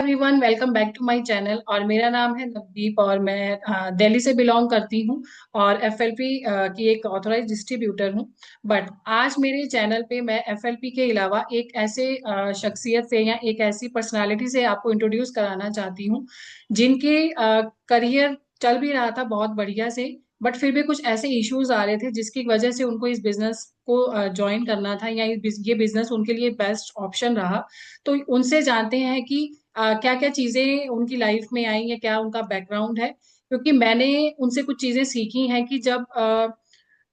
Everyone, welcome back to my channel. और मेरा नाम है नवदीप और मैं दिल्ली से बिलोंग करती हूँ और एफएलपी की एक ऑथराइज डिस्ट्रीब्यूटर हूँ। बट आज मेरे चैनल पे मैं एफएलपी के अलावा एक ऐसे शख्सियत से या एक ऐसी पर्सनालिटी से आपको इंट्रोड्यूस कराना चाहती हूँ जिनके करियर चल भी रहा था बहुत बढ़िया से। बट फिर भी कुछ ऐसे इश्यूज आ रहे थे जिसकी वजह से उनको इस बिजनेस को ज्वाइन करना था या ये बिजनेस उनके लिए बेस्ट ऑप्शन रहा। तो उनसे जानते हैं कि क्या क्या चीजें उनकी लाइफ में आई या क्या उनका बैकग्राउंड है, क्योंकि मैंने उनसे कुछ चीजें सीखी हैं कि जब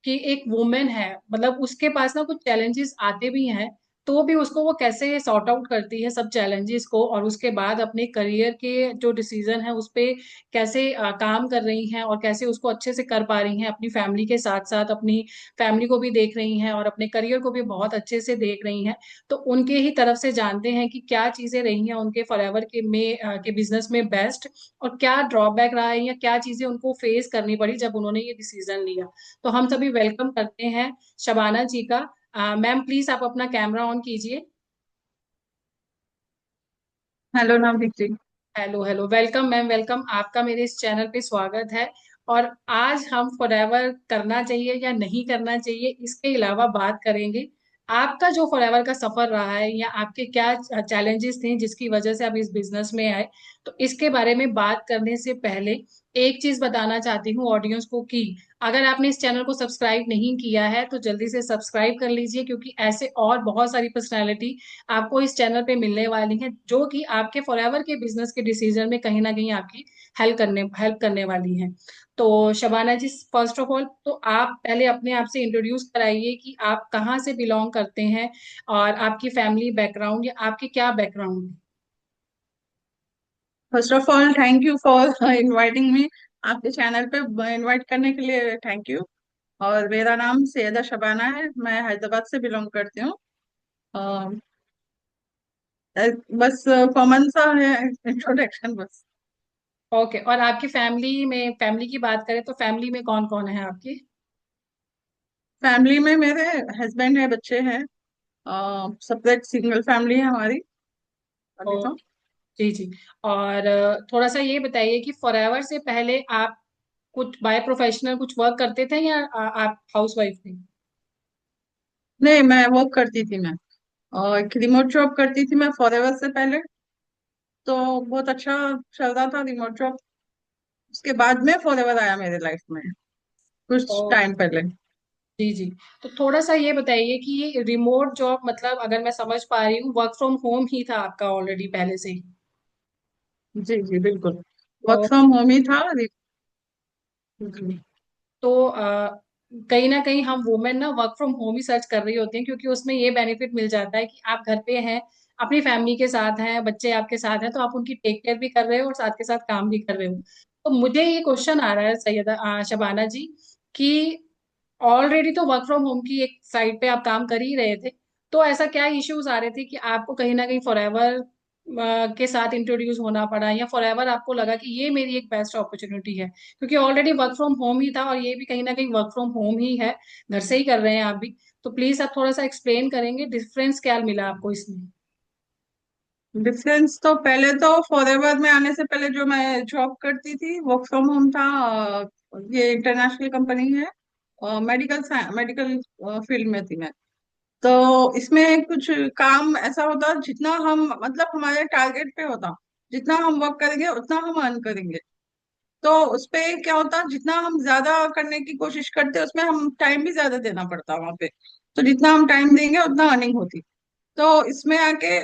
कि एक वुमेन है, मतलब उसके पास ना कुछ चैलेंजेस आते भी हैं, तो भी उसको वो कैसे सॉर्ट आउट करती है सब चैलेंजेस को, और उसके बाद अपने करियर के जो डिसीजन है उस पे कैसे काम कर रही हैं और कैसे उसको अच्छे से कर पा रही हैं। अपनी फैमिली के साथ साथ अपनी फैमिली को भी देख रही हैं और अपने करियर को भी बहुत अच्छे से देख रही हैं। तो उनके ही तरफ से जानते हैं कि क्या चीजें रही हैं उनके फॉरएवर के बिजनेस में बेस्ट, और क्या ड्रॉबैक रहा है या क्या चीजें उनको फेस करनी पड़ी जब उन्होंने ये डिसीजन लिया। तो हम सभी वेलकम करते हैं शबाना जी का। मैम प्लीज आप अपना कैमरा ऑन कीजिए। Hello Navdeep ji. Hello hello, welcome ma'am, welcome, आपका मेरे इस चैनल पे स्वागत है। और आज हम फॉरएवर करना चाहिए या नहीं करना चाहिए इसके अलावा बात करेंगे आपका जो फॉरएवर का सफर रहा है या आपके क्या चैलेंजेस थे जिसकी वजह से आप इस बिजनेस में आए। तो इसके बारे में बात करने से पहले एक चीज बताना चाहती हूँ ऑडियंस को कि अगर आपने इस चैनल को सब्सक्राइब नहीं किया है तो जल्दी से सब्सक्राइब कर लीजिए, क्योंकि ऐसे और बहुत सारी पर्सनैलिटी आपको इस चैनल पे मिलने वाली हैं जो कि आपके फॉरएवर के बिजनेस के डिसीजन में कहीं ना कहीं आपकी हेल्प करने वाली हैं। तो शबाना जी, फर्स्ट ऑफ ऑल तो आप पहले अपने आप से इंट्रोड्यूस कराइए कि आप कहाँ से बिलोंग करते हैं और आपकी फैमिली बैकग्राउंड या आपके क्या बैकग्राउंड है। First of all thank you for inviting me. आपके चैनल पे इनवाइट करने के लिए थैंक यू। और मेरा नाम सैयदा शबाना है, मैं हैदराबाद से बिलोंग करती हूँ। अ, बस कॉमन सा है इंट्रोडक्शन बस। ओके, और आपकी फैमिली की बात करें तो फैमिली में कौन कौन है आपकी। फैमिली में मेरे हस्बैंड है, बच्चे हैं। सेपरेट सिंगल फैमिली है हमारी अभी ओ, तो। जी जी। और थोड़ा सा ये बताइए कि फॉरएवर से पहले आप कुछ बाय प्रोफेशनल कुछ वर्क करते थे या आप हाउस वाइफ थे। नहीं, मैं वर्क करती थी। मैं एक रिमोट जॉब करती थी मैं फॉरएवर से पहले। तो बहुत अच्छा चल रहा था रिमोट जॉब। उसके बाद में फॉरएवर आया मेरे लाइफ में कुछ ओ, टाइम पहले। जी जी। तो थोड़ा सा ये बताइए कि ये रिमोट जॉब मतलब अगर मैं समझ पा रही हूँ वर्क फ्रॉम होम ही था आपका ऑलरेडी पहले से ही। जी जी बिल्कुल। वर्क तो फ्रॉम होम ही था। जी। तो कहीं ना कहीं हम वुमेन ना work from home he search कर रही होती हैं, क्योंकि उसमें ये बेनिफिट मिल जाता है कि आप घर पे हैं, अपनी फैमिली के साथ हैं, बच्चे आपके साथ हैं, तो आप उनकी टेक केयर भी कर रहे हो और साथ के साथ काम भी कर रहे हो। तो मुझे ये क्वेश्चन आ रहा है सैयदा शबाना जी कि ऑलरेडी तो वर्क फ्रॉम होम की एक साइड पे आप काम कर ही रहे थे, तो ऐसा क्या इश्यूज आ रहे थे कि आपको कहीं ना कहीं फॉरएवर के साथ इंट्रोड्यूस होना पड़ा, या फॉरएवर आपको लगा कि ये मेरी एक बेस्ट अपॉर्चुनिटी है, क्योंकि ऑलरेडी वर्क फ्रॉम होम ही था और ये भी कहीं ना कहीं वर्क फ्रॉम होम ही है, घर से ही कर रहे हैं आप भी। तो प्लीज आप थोड़ा सा एक्सप्लेन करेंगे डिफरेंस क्या मिला आपको इसमें। डिफरेंस तो पहले तो फॉरएवर में आने से पहले जो मैं जॉब करती थी वर्क फ्रॉम होम था। ये इंटरनेशनल कंपनी है। मेडिकल मेडिकल फील्ड में थी मैं। तो इसमें कुछ काम ऐसा होता जितना हम मतलब हमारे टारगेट पे होता। जितना हम वर्क करेंगे उतना हम अर्न करेंगे। तो उस पे क्या होता, जितना हम ज्यादा करने की कोशिश करते उसमें हम टाइम भी ज्यादा देना पड़ता वहां पे। तो जितना हम टाइम देंगे उतना अर्निंग होती। तो इसमें आके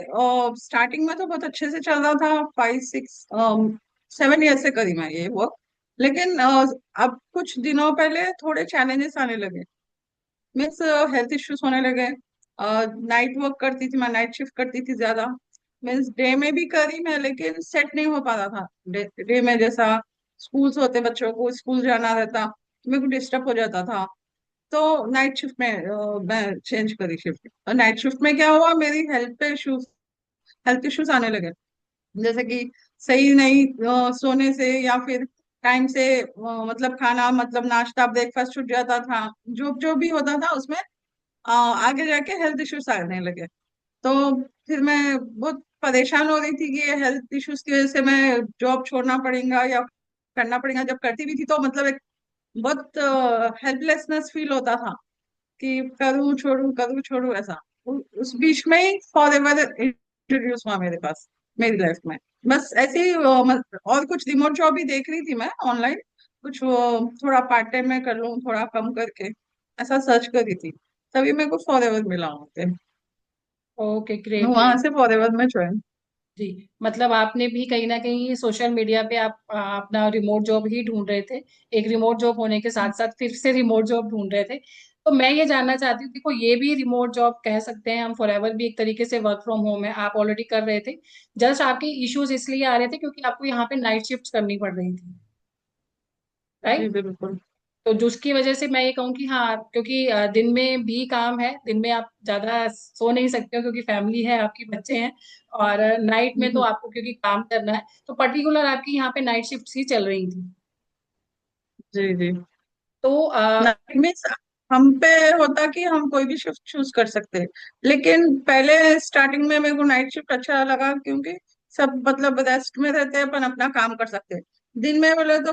स्टार्टिंग में तो बहुत अच्छे से चल रहा था, 5 6 7 ईयर से करी मैं ये वर्क। लेकिन अब कुछ दिनों पहले थोड़े चैलेंजेस आने लगे। मीन्स हेल्थ इश्यूज होने लगे। नाइट वर्क करती थी मैं, नाइट शिफ्ट करती थी ज्यादा। मीन्स डे में भी करी मैं लेकिन सेट नहीं हो पा रहा था। डे में जैसा स्कूल्स होते, बच्चों को स्कूल जाना रहता तो मेरे को डिस्टर्ब हो जाता था। तो नाइट शिफ्ट में मैं चेंज करी शिफ्ट। और नाइट शिफ्ट में क्या हुआ, मेरी हेल्थ इश्यूज आने लगे। जैसे कि सही नहीं सोने से, या फिर टाइम से मतलब खाना मतलब नाश्ता ब्रेकफास्ट छूट जाता था। जो जो भी होता था उसमें आगे जाके हेल्थ इश्यूज आने लगे। तो फिर मैं बहुत परेशान हो रही थी कि ये हेल्थ इश्यूज की वजह से मैं जॉब छोड़ना पड़ेगा या करना पड़ेगा। जब करती भी थी तो मतलब एक बहुत हेल्पलेसनेस फील होता था कि करूँ छोड़ू ऐसा। उस बीच में ही फॉर एवर इंट्रोड्यूस हुआ मेरे पास, मेरी लाइफ में। बस ऐसे ही और कुछ रिमोट जॉब भी देख रही थी मैं ऑनलाइन, कुछ वो थोड़ा पार्ट टाइम में कर लूँ थोड़ा कम करके, ऐसा सर्च कर रही थी। तभी मेरे को फॉर एवर मिला वहाँ पे, ओके, ग्रेट वहां ग्रेट। से फॉर एवर में ज्वाइन। जी, मतलब आपने भी कहीं ना कहीं सोशल मीडिया पे आप अपना रिमोट जॉब ही ढूंढ रहे थे। एक रिमोट जॉब होने के साथ साथ फिर से रिमोट जॉब ढूंढ रहे थे। तो मैं ये जानना चाहती हूँ, देखो ये भी रिमोट जॉब कह सकते हैं हम, फॉरएवर भी एक तरीके से वर्क फ्रॉम होम है, आप ऑलरेडी कर रहे थे। जस्ट आपके इश्यूज इसलिए आ रहे थे क्योंकि आपको यहाँ पे नाइट शिफ्ट करनी पड़ रही थी, जी राइट? बिल्कुल। तो जिसकी वजह से मैं ये कहूँ कि हाँ, क्योंकि दिन में भी काम है, दिन में आप ज्यादा सो नहीं सकते हो क्योंकि फैमिली है, आपके बच्चे हैं। और नाइट में तो आपको क्योंकि काम करना है, तो पर्टिकुलर आपकी यहाँ पे नाइट शिफ्ट ही चल रही थी। जी जी। तो नाइट मीन्स हम पे होता कि हम कोई भी शिफ्ट चूज कर सकते हैं, लेकिन पहले स्टार्टिंग में मेरे को नाइट शिफ्ट अच्छा लगा क्योंकि सब मतलब रेस्ट में रहते हैं अपन अपना काम कर सकते हैं। दिन में बोले तो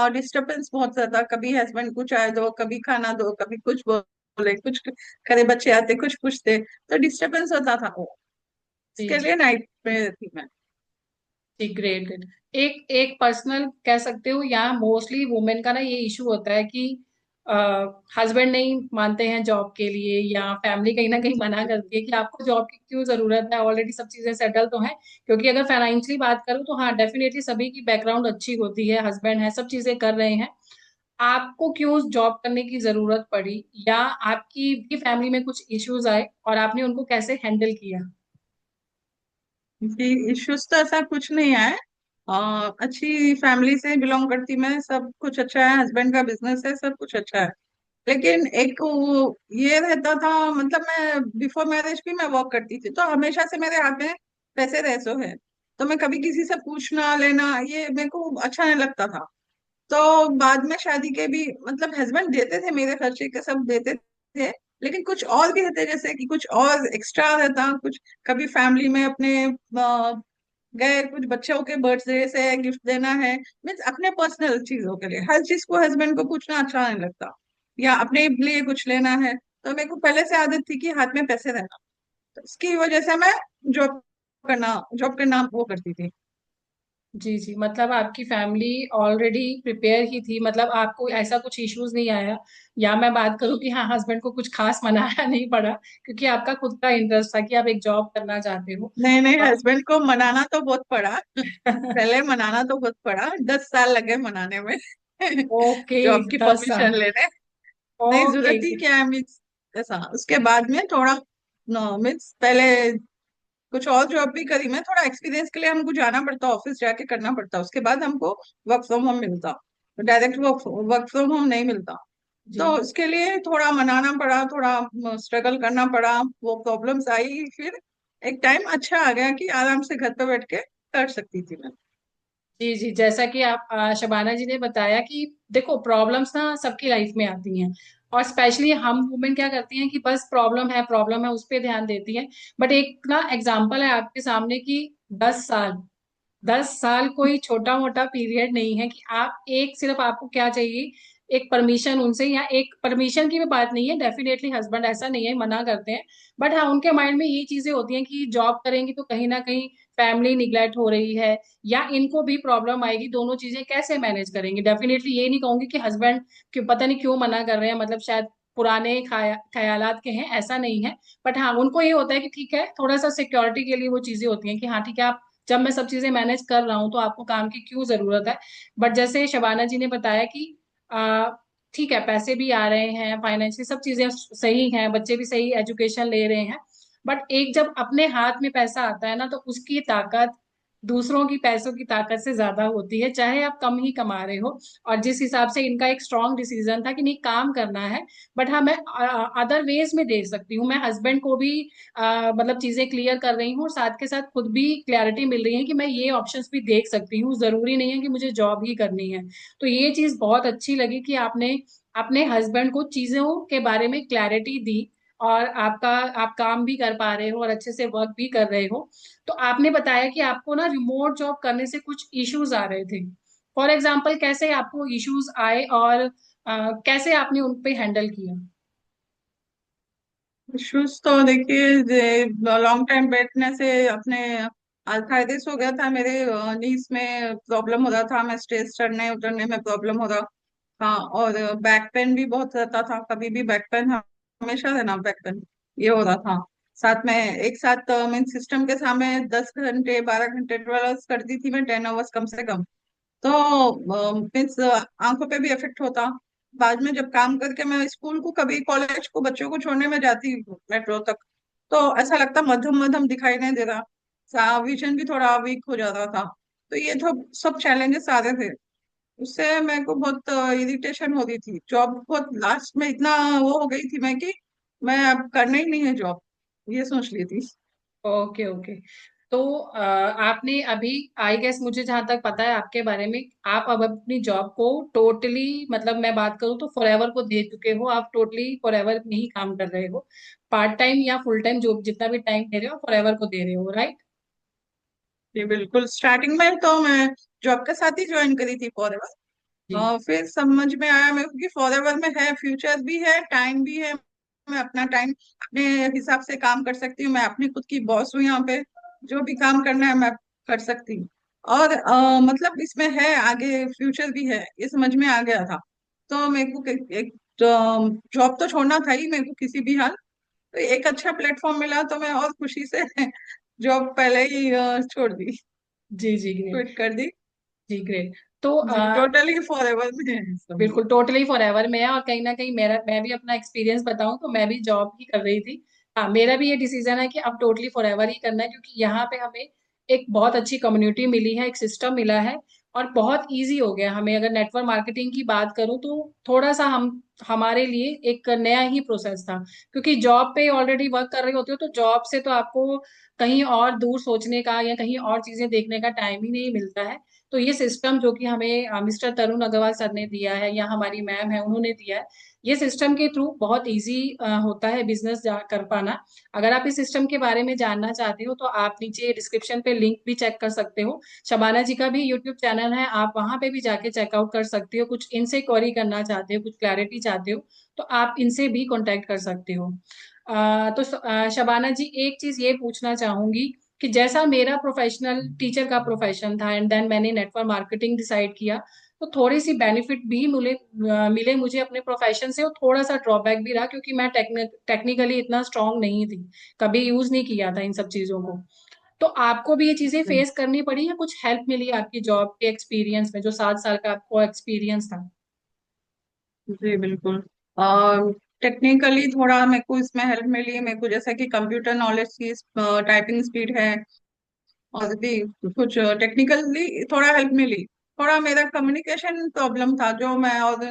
डिस्टरबेंस बहुत ज्यादा, कभी हस्बैंड को चाय दो, कभी खाना दो, कभी कुछ बोले कुछ करे, बच्चे आते कुछ पूछते, तो डिस्टरबेंस होता था वो। जी इसके जी लिए नाइट में थी मैं। जी, ग्रेट ग्रेट। एक एक पर्सनल कह सकते हो, यहाँ मोस्टली वुमेन का ना ये इशू होता है कि हस्बैंड नहीं मानते हैं जॉब के लिए, या फैमिली कहीं ना कहीं मना करती है कि आपको जॉब की क्यों जरूरत है, ऑलरेडी सब चीजें सेटल तो हैं। क्योंकि अगर फाइनेंशियली बात करूँ तो हाँ, डेफिनेटली सभी की बैकग्राउंड अच्छी होती है, हस्बैंड है, सब चीजें कर रहे हैं। आपको क्यों जॉब करने की जरूरत पड़ी, या आपकी भी फैमिली में कुछ इश्यूज आए और आपने उनको कैसे हैंडल किया? जी, इश्यूज तो ऐसा कुछ नहीं है। अच्छी फैमिली से बिलोंग करती मैं, सब कुछ अच्छा है, हस्बैंड का बिजनेस है, सब कुछ अच्छा है। लेकिन एक वो ये रहता था, मतलब मैं बिफोर मैरिज भी मैं वर्क करती थी, तो हमेशा से मेरे हाथ में पैसे रहसो है, तो मैं कभी किसी से पूछना लेना ये मेरे को अच्छा नहीं लगता था। तो बाद में शादी के भी मतलब हस्बैंड देते थे, मेरे खर्चे के सब देते थे, लेकिन कुछ और भी रहते जैसे कि कुछ और एक्स्ट्रा रहता कुछ। कभी फैमिली में अपने गए, कुछ बच्चों के बर्थडे से गिफ्ट देना है, मीन्स अपने पर्सनल चीजों के लिए हर चीज को हस्बैंड को पूछना अच्छा नहीं लगता, या अपने लिए कुछ लेना है। तो मेरे को पहले से आदत थी कि हाथ में पैसे रहना, तो इसकी वजह से मैं जॉब करना वो करती थी। जी जी, मतलब आपकी फैमिली ऑलरेडी प्रिपेयर ही थी, मतलब आपको ऐसा कुछ इश्यूज नहीं आया, या मैं बात करूं कि हाँ, हस्बैंड को कुछ खास मनाना नहीं पड़ा क्योंकि आपका खुद का इंटरेस्ट था कि आप एक जॉब करना चाहते हो। नहीं नहीं, और हस्बैंड को मनाना तो बहुत पड़ा। पहले मनाना तो बहुत पड़ा, 10 साल लगे मनाने में। ओके, जॉब की 10 साल। परमिशन लेने। नहीं, ओके। जरूरत ही क्या है मीन्स ऐसा। उसके बाद में थोड़ा नो मीन्स पहले कुछ और जॉब भी करी मैं, थोड़ा एक्सपीरियंस के लिए हमको जाना पड़ता, ऑफिस जाके करना पड़ता, उसके बाद हमको वर्क फ्रॉम होम मिलता। डायरेक्ट वर्क फ्रॉम होम नहीं मिलता। जी तो उसके लिए थोड़ा मनाना पड़ा, थोड़ा स्ट्रगल करना पड़ा, वो प्रॉब्लम्स आई, फिर एक टाइम अच्छा आ गया कि आराम से घर पे बैठ के कर सकती थी मैं। जी जी, जैसा कि आप शबाना जी ने बताया कि देखो, प्रॉब्लम्स ना सबकी लाइफ में आती हैं, और स्पेशली हम वुमेन क्या करती हैं कि बस प्रॉब्लम है उस पर ध्यान देती हैं। बट एक ना एग्जाम्पल है आपके सामने कि 10 साल, 10 साल कोई छोटा मोटा पीरियड नहीं है कि आप एक, सिर्फ आपको क्या चाहिए, एक परमिशन उनसे, या एक परमिशन की भी बात नहीं है, डेफिनेटली हस्बैंड ऐसा नहीं है, मना करते हैं। बट हाँ, उनके माइंड में ये चीजें होती हैं कि जॉब करेंगी तो कहीं ना कहीं फैमिली निग्लेक्ट हो रही है, या इनको भी प्रॉब्लम आएगी, दोनों चीजें कैसे मैनेज करेंगे। डेफिनेटली ये नहीं कहूंगी कि हस्बैंड क्यों, पता नहीं क्यों मना कर रहे हैं, मतलब शायद पुराने ख्यालात के हैं, ऐसा नहीं है। बट हाँ, उनको ये होता है कि ठीक है, थोड़ा सा सिक्योरिटी के लिए वो चीजें होती हैं कि हाँ ठीक है, आप जब मैं सब चीजें मैनेज कर रहा हूँ तो आपको काम की क्यों जरूरत है। बट जैसे शबाना जी ने बताया कि आ, ठीक है, पैसे भी आ रहे हैं, फाइनेंशियल सब चीजें सही हैं, बच्चे भी सही एजुकेशन ले रहे हैं। बट एक जब अपने हाथ में पैसा आता है ना, तो उसकी ताकत दूसरों की पैसों की ताकत से ज्यादा होती है, चाहे आप कम ही कमा रहे हो। और जिस हिसाब से इनका एक स्ट्रांग डिसीजन था कि नहीं, काम करना है। बट हाँ, मैं अदर वेज में देख सकती हूँ, मैं हस्बैंड को भी मतलब चीजें क्लियर कर रही हूँ, और साथ के साथ खुद भी क्लैरिटी मिल रही है कि मैं ये ऑप्शंस भी देख सकती हूँ, जरूरी नहीं है कि मुझे जॉब ही करनी है। तो ये चीज बहुत अच्छी लगी कि आपने अपने हस्बैंड को चीजों के बारे में क्लैरिटी दी, और आपका आप काम भी कर पा रहे हो और अच्छे से वर्क भी कर रहे हो। तो आपने बताया कि आपको ना रिमोट जॉब करने से कुछ इश्यूज आ रहे थे। फॉर एग्जाम्पल कैसे आपको इश्यूज आए और कैसे आपने उन पे हैंडल किया? इश्यूज तो देखिए, लॉन्ग टाइम बैठने से अपने आर्थराइटिस हो गया था मेरे नीज में प्रॉब्लम हो रहा था, मैं स्टेज चढ़ने उतरने में प्रॉब्लम हो रहा था, और बैक पेन भी बहुत रहता था, कभी भी बैक पेन, हमेशा रहना बैक पेन, ये हो रहा था। साथ में एक साथ मैं सिस्टम के सामने 10 घंटे 12 घंटे 12 आवर्स करती थी मैं, 10 आवर्स कम से कम। तो मीन्स आंखों पे भी इफेक्ट होता। बाद में जब काम करके मैं स्कूल को कभी कॉलेज को बच्चों को छोड़ने में जाती मेट्रो तक, तो ऐसा लगता मध्यम मध्यम दिखाई नहीं दे रहा, विजन भी थोड़ा वीक हो जाता था। तो ये तो सब चैलेंजेस आ रहे थे, उससे मेरे को बहुत इरिटेशन हो रही थी। जॉब बहुत लास्ट में इतना वो हो गई थी मैं कि मैं अब करना ही नहीं है जॉब, ये सोच ली थी। Okay okay. तो आपने अभी, आई गेस मुझे जहां तक पता है आपके बारे में, आप अब अपनी जॉब को टोटली, मतलब मैं बात करूँ तो फॉरएवर को दे चुके हो, आप टोटली फॉरएवर में ही काम कर रहे हो। पार्ट टाइम या फुल टाइम जो जितना भी टाइम दे रहे हो फॉरएवर को दे रहे हो, राइट? जी बिल्कुल, स्टार्टिंग में तो मैं जॉब के साथ ही ज्वाइन करी थी फॉरएवर। जी। फिर समझ में आया मेरे को कि फॉरएवर में है, फ्यूचर भी है, टाइम भी है, मैं अपना टाइम अपने हिसाब से काम कर सकती हूँ, मैं अपनी खुद की बॉस हूँ यहाँ पे, जो भी काम करना है मैं कर सकती हूँ। और मतलब इसमें है आगे फ्यूचर भी है, ये समझ में आ गया था। तो मेरे को एक जॉब तो छोड़ना था ही मेरे को किसी भी हाल। तो एक अच्छा प्लेटफॉर्म मिला तो मैं और खुशी से जॉब पहले ही छोड़ दी, जी जी ग्रेट। क्विट कर दी। जी ग्रेट। तो जी टोटली फॉरएवर में है समझो। बिल्कुल टोटली फॉरएवर में है। और कहीं ना कहीं मेरा, मैं भी अपना एक्सपीरियंस बताऊं तो मैं भी जॉब ही कर रही थी। हाँ, मेरा भी ये डिसीजन है कि अब टोटली फॉरएवर ही करना है, क्योंकि यहाँ पे हमें एक बहुत अच्छी कम्युनिटी मिली है, एक सिस्टम मिला है, और बहुत इजी हो गया हमें। अगर नेटवर्क मार्केटिंग की बात करूं तो थोड़ा सा हम, हमारे लिए एक नया ही प्रोसेस था, क्योंकि जॉब पे ऑलरेडी वर्क कर रहे होते हो तो जॉब से तो आपको कहीं और दूर सोचने का या कहीं और चीजें देखने का टाइम ही नहीं मिलता है। तो ये सिस्टम जो कि हमें मिस्टर तरुण अग्रवाल सर ने दिया है या हमारी मैम है उन्होंने दिया है, ये सिस्टम के थ्रू बहुत इजी होता है बिजनेस कर पाना। अगर आप इस सिस्टम के बारे में जानना चाहते हो तो आप नीचे डिस्क्रिप्शन पे लिंक भी चेक कर सकते हो। शबाना जी का भी यूट्यूब चैनल है, आप वहां पे भी जाके चेकआउट कर सकते हो। कुछ इनसे क्वेरी करना चाहते हो, कुछ क्लैरिटी चाहते हो, तो आप इनसे भी कांटेक्ट कर सकते हो। शबाना जी, एक चीज ये पूछना चाहूंगी कि जैसा मेरा प्रोफेशनल टीचर का प्रोफेशन था एंड देन मैंने नेटवर्क मार्केटिंग डिसाइड किया, तो थोड़ी सी बेनिफिट भी मिले मुझे अपने प्रोफेशन से, और थोड़ा सा ड्रॉबैक भी रहा, क्योंकि मैं टेक्निकली इतना स्ट्रांग नहीं थी, कभी यूज नहीं किया था इन सब चीजों को। तो आपको भी ये चीजें फेस करनी पड़ी या कुछ हेल्प मिली आपकी जॉब के एक्सपीरियंस में, जो 7 साल का आपको एक्सपीरियंस था? जी बिल्कुल। टेक्निकली थोड़ा मेरे को इसमें हेल्प मिली है, मेरे को जैसे कि कंप्यूटर नॉलेज की टाइपिंग स्पीड है, और भी कुछ टेक्निकली थोड़ा हेल्प मिली। थोड़ा मेरा कम्युनिकेशन प्रॉब्लम था, जो मैं और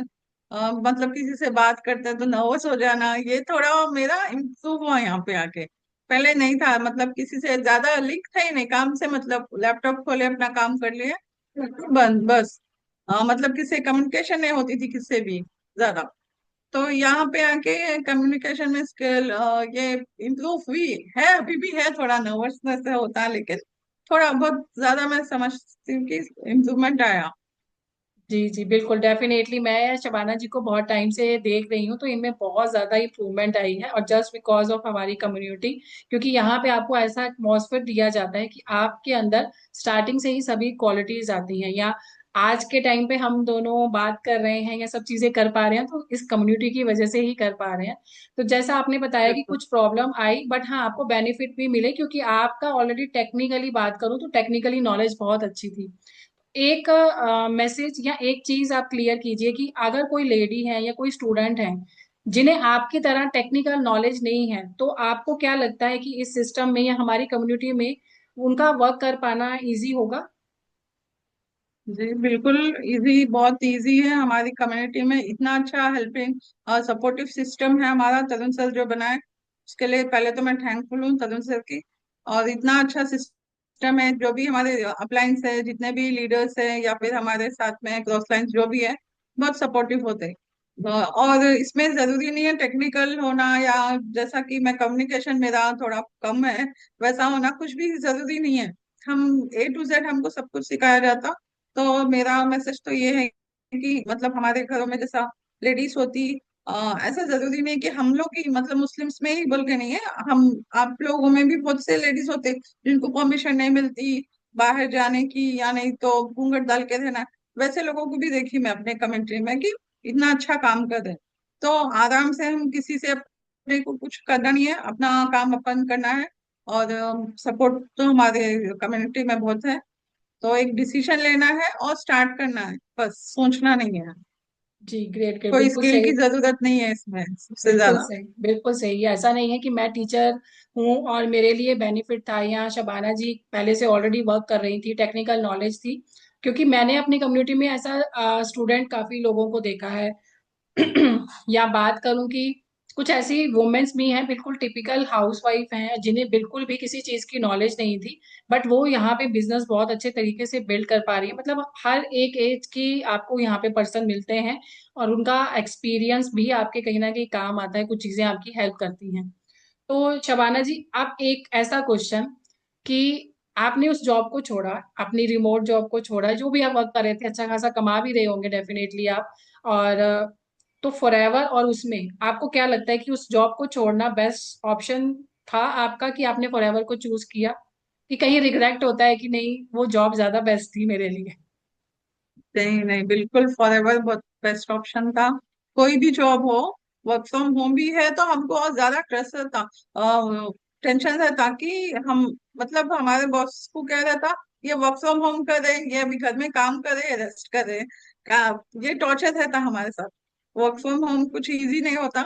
मतलब किसी से बात करते तो नर्वस हो जाना, ये थोड़ा मेरा इम्प्रूव हुआ यहाँ पे आके। पहले नहीं था, मतलब किसी से ज्यादा लिंक था ही नहीं, काम से मतलब लैपटॉप खोले अपना काम कर लिए, बंद बस। मतलब किसी कम्युनिकेशन नहीं होती थी किससे भी ज्यादा। तो यहाँ पे आके कम्युनिकेशन में स्किल ये इम्प्रूव हुई है, अभी भी है, थोड़ा नर्वसनेस होता है, लेकिन थोड़ा बहुत ज्यादा मैं समझती हूँ कि इम्प्रूवमेंट आया। जी जी बिल्कुल, डेफिनेटली मैं शबाना जी को बहुत टाइम से देख रही हूँ, तो इनमें बहुत ज्यादा इम्प्रूवमेंट आई है, और जस्ट बिकॉज ऑफ हमारी कम्युनिटी। क्योंकि यहाँ पे आपको ऐसा एटमॉस्फेयर दिया जाता है कि आपके अंदर स्टार्टिंग से ही सभी क्वालिटीज आती हैं, या आज के टाइम पे हम दोनों बात कर रहे हैं या सब चीजें कर पा रहे हैं तो इस कम्युनिटी की वजह से ही कर पा रहे हैं। तो जैसा आपने बताया कि बिल्कुल। कुछ प्रॉब्लम आई, बट हाँ आपको बेनिफिट भी मिले, क्योंकि आपका ऑलरेडी टेक्निकली बात करूँ तो टेक्निकली नॉलेज बहुत अच्छी थी। एक मैसेज या एक चीज आप क्लियर कीजिए कि अगर कोई लेडी है या कोई स्टूडेंट है जिन्हें आपकी तरह टेक्निकल नॉलेज नहीं है, तो आपको क्या लगता है कि इस सिस्टम में या हमारी कम्युनिटी में उनका वर्क कर पाना इजी होगा? जी बिल्कुल, इजी, बहुत इजी है। हमारी कम्युनिटी में इतना अच्छा हेल्पिंग और सपोर्टिव सिस्टम है हमारा, तरुण सर जो बनाए, उसके लिए पहले तो मैं थैंकफुल हूँ तरुण सर की। और इतना अच्छा सिस्टम है, जो भी हमारे अपलाइंस है, जितने भी लीडर्स हैं या फिर हमारे साथ में क्रॉस लाइन्स जो भी है, बहुत सपोर्टिव होते हैं। और इसमें जरूरी नहीं है टेक्निकल होना, या जैसा कि मैं कम्युनिकेशन मेरा थोड़ा कम है वैसा होना, कुछ भी जरूरी नहीं है। हम A to Z हमको सब कुछ सिखाया जाता। तो मेरा मैसेज तो ये है कि मतलब हमारे घरों में जैसा लेडीज होती, ऐसा जरूरी नहीं कि हम लोग ही, मतलब मुस्लिम्स में ही बोल के नहीं है, हम आप लोगों में भी बहुत से लेडीज होते जिनको परमिशन नहीं मिलती बाहर जाने की, या नहीं तो घूंघट डाल के रहना। वैसे लोगों को भी देखी मैं अपने कमेंट्री में कि इतना अच्छा काम कर रहे हैं। तो आराम से, हम किसी से अपने को कुछ करना नहीं है, अपना काम अपन करना है। और सपोर्ट तो हमारे कम्युनिटी में बहुत है। तो एक डिसीजन लेना है और स्टार्ट करना है, बस सोचना नहीं है। जी, ग्रेट ग्रेट, कोई बिल्कुल स्किल की सही। जरूरत नहीं है इसमें सबसे बिल्कुल ज्यादा। सही, बिल्कुल सही। ऐसा नहीं है कि मैं टीचर हूँ और मेरे लिए बेनिफिट था, या शबाना जी पहले से ऑलरेडी वर्क कर रही थी, टेक्निकल नॉलेज थी। क्योंकि मैंने अपनी कम्युनिटी में ऐसा स्टूडेंट काफी लोगों को देखा है। या बात करूं कि कुछ ऐसी वुमेन्स भी हैं, बिल्कुल टिपिकल हाउसवाइफ हैं, जिन्हें बिल्कुल भी किसी चीज की नॉलेज नहीं थी, बट वो यहाँ पे बिजनेस बहुत अच्छे तरीके से बिल्ड कर पा रही है। मतलब हर एक एज की आपको यहाँ पे पर्सन मिलते हैं, और उनका एक्सपीरियंस भी आपके कहीं ना कहीं काम आता है, कुछ चीजें आपकी हेल्प करती हैं। तो शबाना जी, आप एक ऐसा क्वेश्चन कि आपने उस जॉब को छोड़ा, अपनी रिमोट जॉब को छोड़ा, जो भी आप वर्क कर रहे थे, अच्छा खासा कमा भी रहे होंगे डेफिनेटली आप, और तो फॉरएवर, और उसमें आपको क्या लगता है कि उस जॉब को छोड़ना बेस्ट ऑप्शन था आपका, कि आपने फॉरएवर को चूज किया, कि कहीं रिग्रेट होता है कि नहीं वो जॉब ज्यादा बेस्ट थी मेरे लिए? नहीं नहीं, बिल्कुल फॉरएवर बहुत बेस्ट ऑप्शन था। कोई भी जॉब हो, वर्क फ्रॉम होम भी है तो हमको और ज्यादा स्ट्रेस रहता, टेंशन रहता कि हम, मतलब हमारे बॉस को क्या रहता, ये वर्क फ्रॉम होम करे, ये अभी घर में काम करे, रेस्ट करे, का ये टॉर्चर रहता हमारे साथ। वर्क फ्रॉम होम कुछ इजी नहीं होता।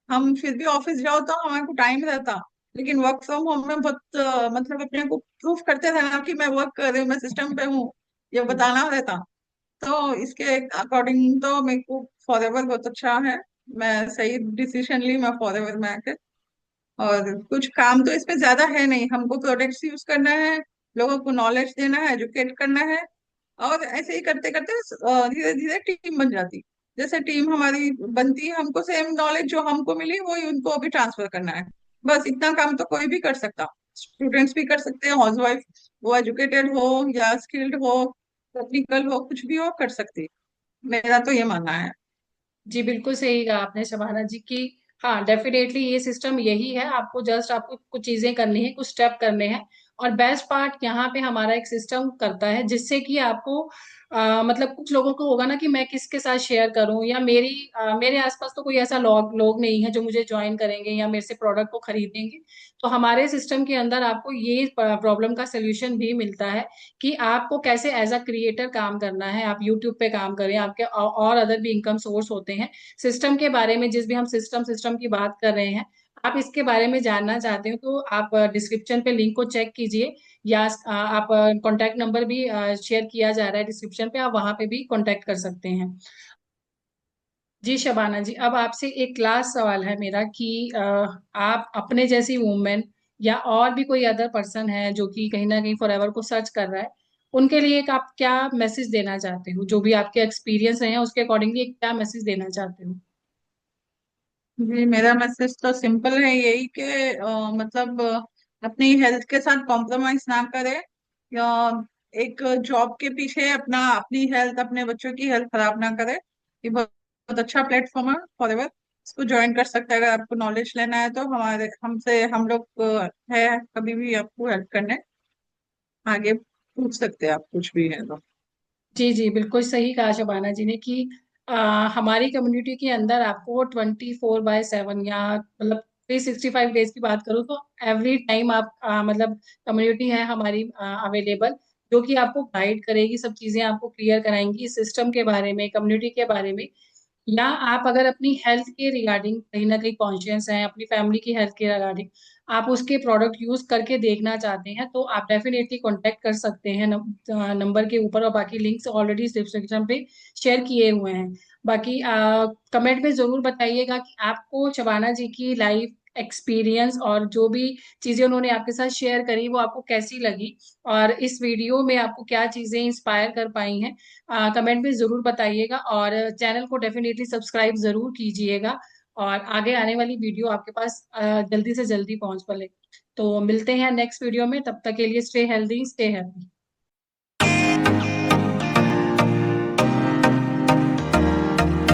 हम फिर भी ऑफिस जाओ तो हमारे को टाइम रहता, लेकिन वर्क फ्रॉम होम में बहुत मतलब अपने को प्रूफ करते रहना कि मैं वर्क कर रही हूँ, मैं सिस्टम पे हूँ, ये बताना रहता। तो इसके अकॉर्डिंग तो मेरे को फॉरएवर बहुत अच्छा है। मैं सही डिसीजन ली मैं फॉरएवर में आके। और कुछ काम तो इसमें ज्यादा है नहीं, हमको प्रोडक्ट्स यूज करना है, लोगों को नॉलेज देना है, एजुकेट करना है। और ऐसे ही करते करते धीरे धीरे टीम बन जाती। जैसे टीम हमारी बनती है, हमको सेम नॉलेज जो हमको मिली वही उनको भी ट्रांसफर करना है। बस इतना काम तो कोई भी कर सकता, स्टूडेंट्स भी कर सकते हैं, हाउस वाइफ, वो एजुकेटेड हो या स्किल्ड हो, टेक्निकल हो, कुछ भी हो कर सकती है। मेरा तो ये मानना है। जी, बिल्कुल सही कहा आपने शबाना जी की। हाँ, डेफिनेटली ये सिस्टम यही है, आपको जस्ट आपको कुछ चीजें करनी है, कुछ स्टेप करने हैं। और बेस्ट पार्ट यहाँ पे हमारा एक सिस्टम करता है, जिससे कि आपको मतलब कुछ लोगों को होगा ना कि मैं किसके साथ शेयर करूं, या मेरे आसपास तो कोई ऐसा लोग नहीं है जो मुझे ज्वाइन करेंगे या मेरे से प्रोडक्ट को खरीदेंगे। तो हमारे सिस्टम के अंदर आपको ये प्रॉब्लम का सोल्यूशन भी मिलता है, कि आपको कैसे एज अ क्रिएटर काम करना है। आप यूट्यूब पे काम करें, आपके और अदर भी इनकम सोर्स होते हैं। सिस्टम के बारे में, जिस भी हम सिस्टम सिस्टम की बात कर रहे हैं, आप इसके बारे में जानना चाहते हो तो आप डिस्क्रिप्शन पे लिंक को चेक कीजिए, या आप कॉन्टैक्ट नंबर भी शेयर किया जा रहा है डिस्क्रिप्शन पे, आप वहां पे भी कॉन्टैक्ट कर सकते हैं। जी शबाना जी, अब आपसे एक लास्ट सवाल है मेरा कि आप अपने जैसी वुमेन, या और भी कोई अदर पर्सन है जो कि कहीं ना कहीं फॉरएवर को सर्च कर रहा है, उनके लिए एक आप क्या मैसेज देना चाहते हो? जो भी आपके एक्सपीरियंस रहे हैं उसके अकॉर्डिंगली एक क्या मैसेज देना चाहते हो? जी, मेरा मैसेज तो सिंपल है, यही कि मतलब अपनी हेल्थ के साथ कॉम्प्रोमाइज ना करे, या एक जॉब के पीछे अपना अपनी हेल्थ, अपने बच्चों की हेल्थ खराब ना करे। ये बहुत बहुत अच्छा प्लेटफॉर्म है फॉरएवर, इसको ज्वाइन कर सकते हैं। अगर आपको नॉलेज लेना है तो हमारे हमसे हम लोग है कभी भी आपको हेल्प करने, आगे पूछ सकते हैं आप, कुछ भी है तो। जी जी, बिल्कुल सही कहा शबाना जी ने कि हमारी कम्युनिटी के अंदर आपको 24/7, या मतलब 365 डेज की बात करूँ तो एवरी टाइम आप मतलब कम्युनिटी है हमारी अवेलेबल, जो कि आपको गाइड करेगी, सब चीजें आपको क्लियर कराएंगी सिस्टम के बारे में, कम्युनिटी के बारे में। या आप अगर अपनी हेल्थ के रिगार्डिंग कहीं ना कहीं कॉन्शियस हैं, अपनी फैमिली की हेल्थ के रिगार्डिंग आप उसके प्रोडक्ट यूज करके देखना चाहते हैं, तो आप डेफिनेटली कांटेक्ट कर सकते हैं नंबर के ऊपर, और बाकी लिंक्स ऑलरेडी डिस्क्रिप्शन पे शेयर किए हुए हैं। बाकी कमेंट में जरूर बताइएगा कि आपको शबाना जी की लाइफ एक्सपीरियंस और जो भी चीजें उन्होंने आपके साथ शेयर करी वो आपको कैसी लगी, और इस वीडियो में आपको क्या चीजें इंस्पायर कर पाई हैं, कमेंट में जरूर बताइएगा। और चैनल को डेफिनेटली सब्सक्राइब जरूर कीजिएगा, और आगे आने वाली वीडियो आपके पास जल्दी से जल्दी पहुंच पड़े। तो मिलते हैं नेक्स्ट वीडियो में, तब तक के लिए स्टे हेल्दी, स्टे हैप्पी।